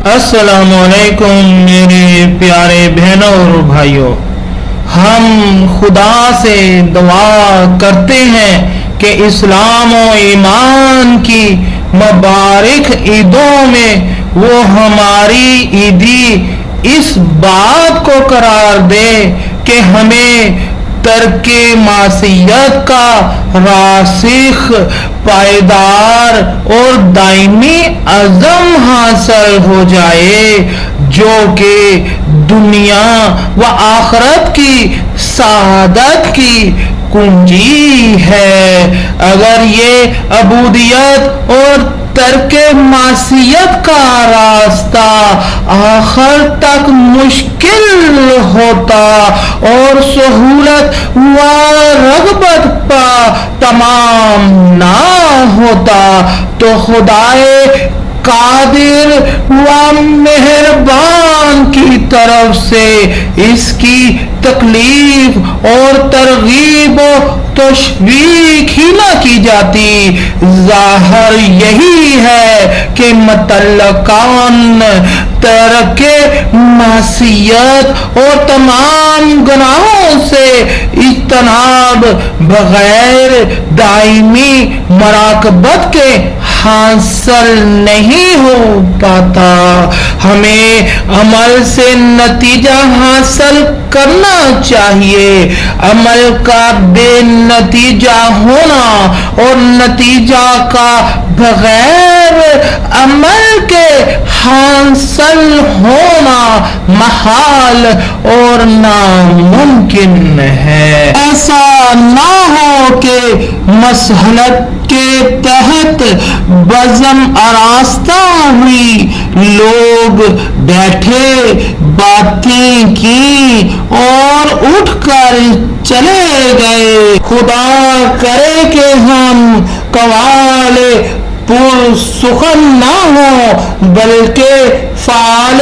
السلام علیکم میرے پیارے بہنوں اور بھائیوں، ہم خدا سے دعا کرتے ہیں کہ اسلام و ایمان کی مبارک عیدوں میں وہ ہماری عیدی اس بات کو قرار دے کہ ہمیں ترک معصیت کا راسخ، پائیدار اور دائمی عزم حاصل ہو جائے، جو کہ دنیا و آخرت کی سعادت کی کنجی ہے۔ اگر یہ عبودیت اور ترک معصیت کا راستہ آخر تک مشکل ہوتا اور سہولت و رغبت پر تمام نہ ہوتا تو خدائے قادر و مہربان کی طرف سے اس کی تکلیف اور ترغیب و تشویق ہی نہ کی جاتی۔ ظاہر یہی ہے کہ متعلقان ترک معصیت اور تمام گناہوں سے اجتناب بغیر دائمی مراقبت کے حاصل نہیں ہو پاتا۔ ہمیں عمل سے نتیجہ حاصل کرنا چاہیے۔ عمل کا بے نتیجہ ہونا اور نتیجہ کا بغیر عمل کے حاصل ہونا محال اور ناممکن ہے۔ ایسا نہ ہو کہ مسلحت کے تحت بزم آراستہ ہوئی لوگ بیٹھے، باتیں کی اور اٹھ کر چلے گئے۔ خدا کرے کہ ہم قوال پر سخن نہ ہوں بلکہ فعال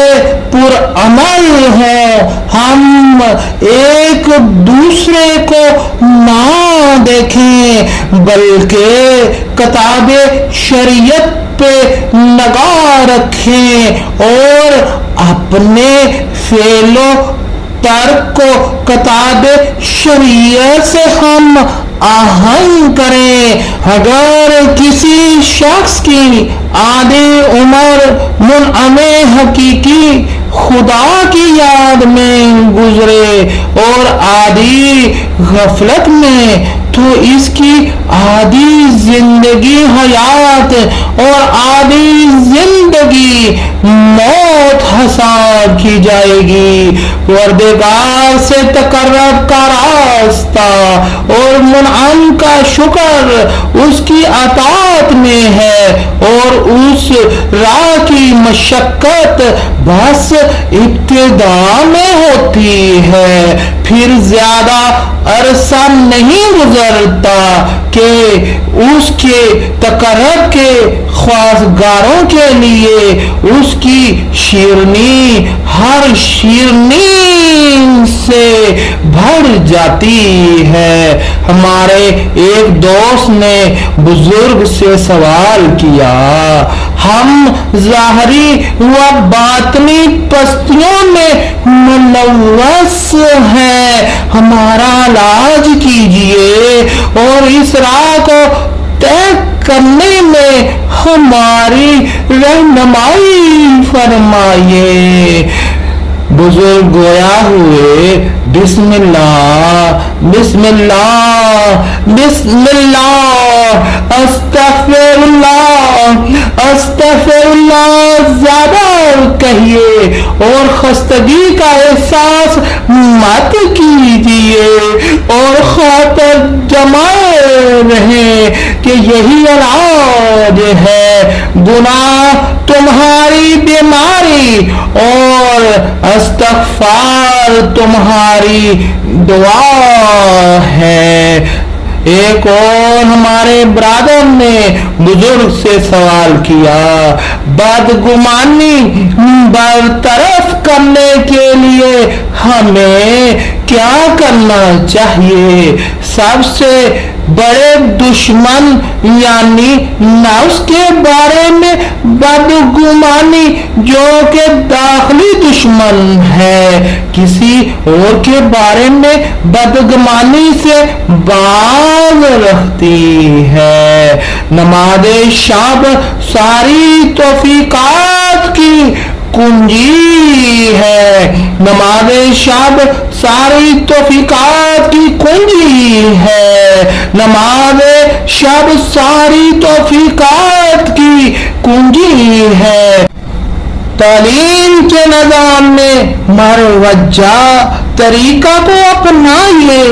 پر عمل ہوں، ہم ایک دوسرے کو نہ دیکھیں بلکہ کتاب شریعت پہ نگاہ رکھیں اور اپنے فعل و ترک کو کتاب شریعت سے ہم آہنگ کریں۔ اگر کسی شخص کی آدھی عمر منعم حقیقی خدا کی یاد میں گزرے اور آدھی غفلت میں، تو اس کی آدھی زندگی حیات اور آدھی زندگی موت حساب کی جائے گی۔ پروردگار سے تقرب کا راستہ اور منعم کا شکر اس کی اطاعت میں ہے، اور اس راہ کی مشقت بس ابتدا میں ہوتی ہے، پھر زیادہ عرصہ نہیں گزرتا کہ اس کے تقرب کے خواستگاروں کے لیے اس کی شیرنی ہر شیرنی سے بڑھ جاتی ہے۔ ہمارے ایک دوست نے بزرگ سے سوال کیا، ہم ظاہری و باطنی پستیوں میں ملوث ہیں، ہمارا علاج کیجیے اور اس راہ کو طے کرنے میں ہماری رہنمائی فرمائیے۔ بزرگ گویا ہوئے، بسم اللہ بسم اللہ بسم اللہ استغفر اللہ زیادہ کہیے اور خستگی کا احساس مت کیجیے اور خاطر جمائے رہیں کہ یہی علاج ہے۔ گناہ تمہاری بیماری اور استغفار تمہاری دعا ہے۔ ایک اور ہمارے برادر نے بزرگ سے سوال کیا، بدگمانی برطرف کرنے کے لیے ہمیں کیا کرنا چاہیے؟ سب سے بڑے دشمن یعنی نفس کے بارے میں بدگمانی جو کہ داخلی دشمن ہے کسی اور کے بارے میں بدگمانی سے باز رکھتی ہے۔ نماز شب ساری توفیقات کی کنجی ہے۔ نماز شب ساری توفیقات کی کنجی ہے۔ نماز شب ساری توفیقات کی کنجی ہے۔ تعلیم کے نظام میں مروجہ طریقہ کو اپنائیے،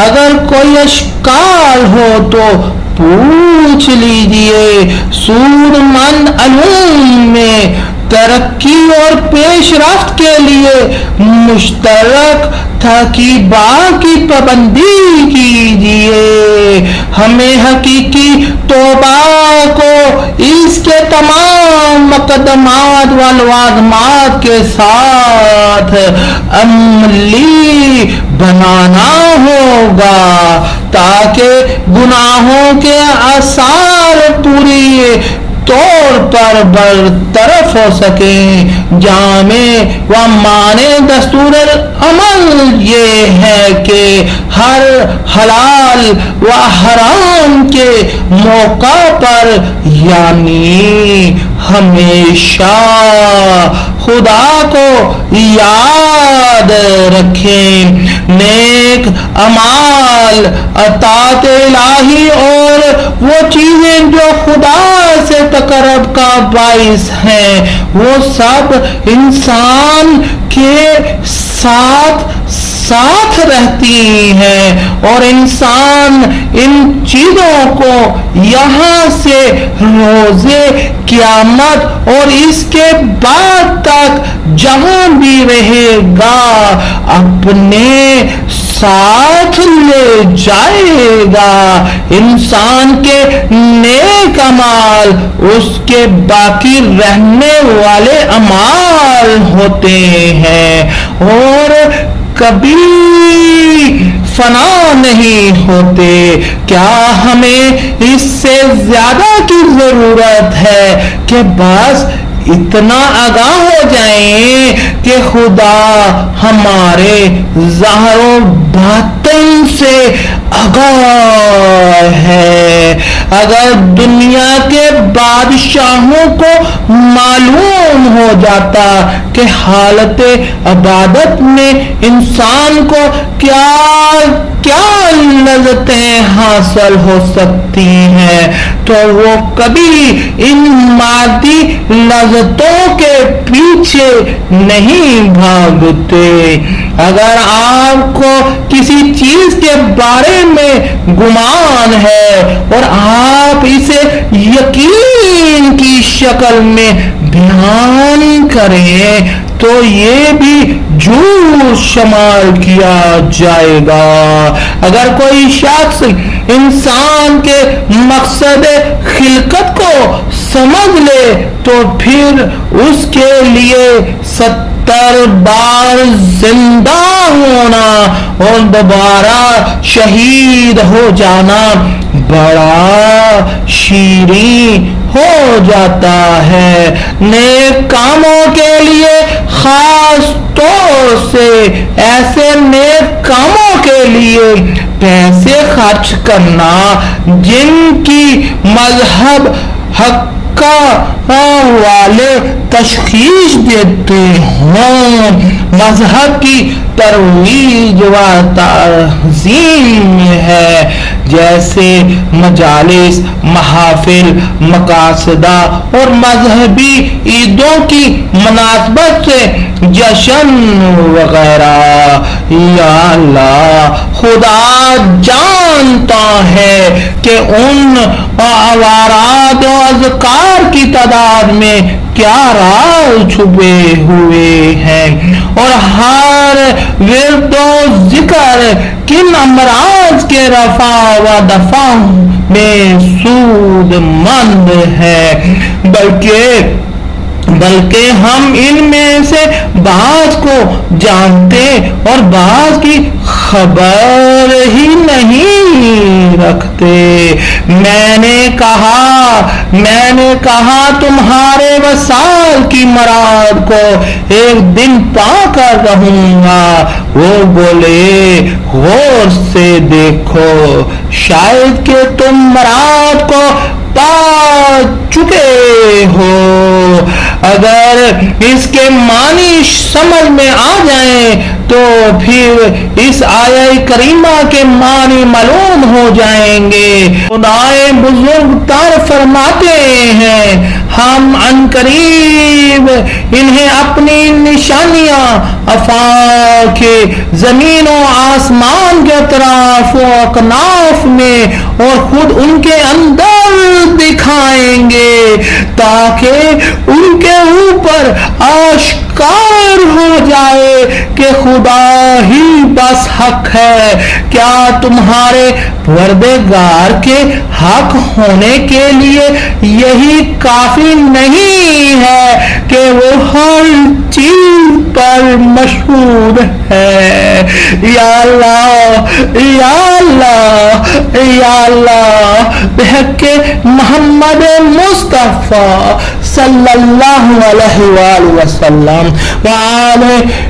اگر کوئی اشکال ہو تو پوچھ لیجیے۔ سود مند علوم میں ترقی اور پیش رفت کے لیے مشترک ترکیبات کی پابندی کیجیے۔ ہمیں حقیقی توبہ کو اس کے تمام مقدمات و لوازمات کے ساتھ عملی بنانا ہوگا تاکہ گناہوں کے آثار پوری طور پر برطرف ہو سکیں۔ جامع و معنی دستور عمل یہ ہے کہ ہر حلال و حرام کے موقع پر یعنی ہمیشہ خدا کو یاد رکھیں۔ نیک اعمال، اطاعت الہی اور وہ چیزیں جو خدا سے تقرب کا باعث ہیں وہ سب انسان کے ساتھ رہتی ہیں اور انسان ان چیزوں کو یہاں سے روزے قیامت اور اس کے بعد تک جہاں بھی رہے گا اپنے ساتھ لے جائے گا۔ انسان کے نیک اعمال اس کے باقی رہنے والے اعمال ہوتے ہیں اور کبھی فنا نہیں ہوتے۔ کیا ہمیں اس سے زیادہ کی ضرورت ہے کہ بس اتنا آگاہ ہو جائیں کہ خدا ہمارے ظاہر و باطن سے آگاہ ہے۔ اگر دنیا کے بادشاہوں کو معلوم ہو جاتا کہ حالت عبادت میں انسان کو کیا لذتیں حاصل ہو سکتی ہیں تو وہ کبھی ان مادی لذتوں کے پیچھے نہیں بھاگتے۔ اگر آپ کو کسی چیز کے بارے میں گمان ہے اور آپ اسے یقین کی شکل میں بیان کریں تو یہ بھی جھوٹ شمار کیا جائے گا۔ اگر کوئی شخص انسان کے مقصد خلقت کو سمجھ لے تو پھر اس کے لیے 70 بار زندہ ہونا اور دوبارہ شہید ہو جانا بڑا شیریں ہو جاتا ہے۔ نیک کاموں کے لیے خاص طور سے ایسے نیک کاموں کے لیے پیسے خرچ کرنا جن کی مذہب حق والے تشخیص دیتے ہوں، مذہب کی ترویج و تعظیم ہے، جیسے مجالس، محافل، مقاصدہ اور مذہبی عیدوں کی مناسبت سے جشن وغیرہ۔ یا اللہ، خدا جانتا ہے کہ ان اوراد و اذکار کی تعداد میں کیا راز چھپے ہوئے ہیں اور ہر ورد و ذکر کن امراض کے رفع و دفع میں سود مند ہے، بلکہ ہم ان میں سے بعض کو جانتے اور بعض کی خبر ہی نہیں رکھتے۔ میں نے کہا تمہارے وصال کی مراد کو ایک دن پا کر رہوں گا۔ وہ بولے غور سے دیکھو، شاید کہ تم مراد کو پا چکے ہو۔ اگر اس کے معنی سمجھ میں آ جائیں تو پھر اس آیہ کریمہ کے معنی معلوم ہو جائیں گے۔ خدائے بزرگ تر فرماتے ہیں ہم عنقریب انہیں اپنی نشانیاں آفاق زمین و آسمان کے اطراف و اکناف میں اور خود ان کے اندر دکھائیں گے تاکہ ان کے اوپر آشکار ہو جائے کہ خدا ہی بس حق ہے۔ کیا تمہارے پروردگار کے حق ہونے کے لیے یہی کافی نہیں ہے کہ وہ ہر چیز پر مشہور ہے؟ یا اللہ یا اللہ یا اللہ، بحق محمد مصطفیٰ صلی اللہ علیہ وآلہ وسلم وآل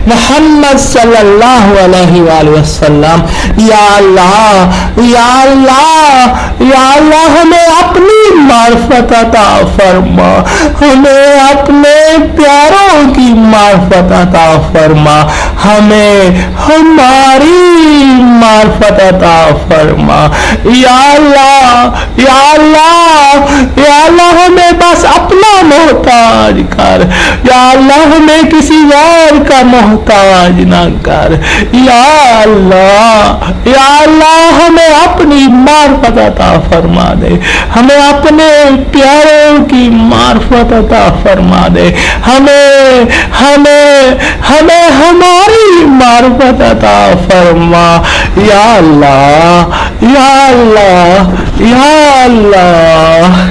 محمد صلی اللہ علیہ وآلہ وسلم، یا اللہ یا اللہ یا اللہ، ہمیں اپنی معرفت عطا فرما، ہمیں اپنے پیاروں کی معرفت عطا فرما، ہمیں ہماری معرفت عطا فرما۔ یا اللہ یا اللہ یا اللہ، ہمیں بس اپنا محتاج کر، یا اللہ ہمیں کسی اور کا محتاج نہ کر۔ یا اللہ ہمیں اپنی معرفت عطا فرما دے، ہمیں اپنے پیاروں کی معرفت عطا فرما دے، ہمیں ہماری معرفت عطا فرما۔ یا اللہ یا اللہ یا اللہ۔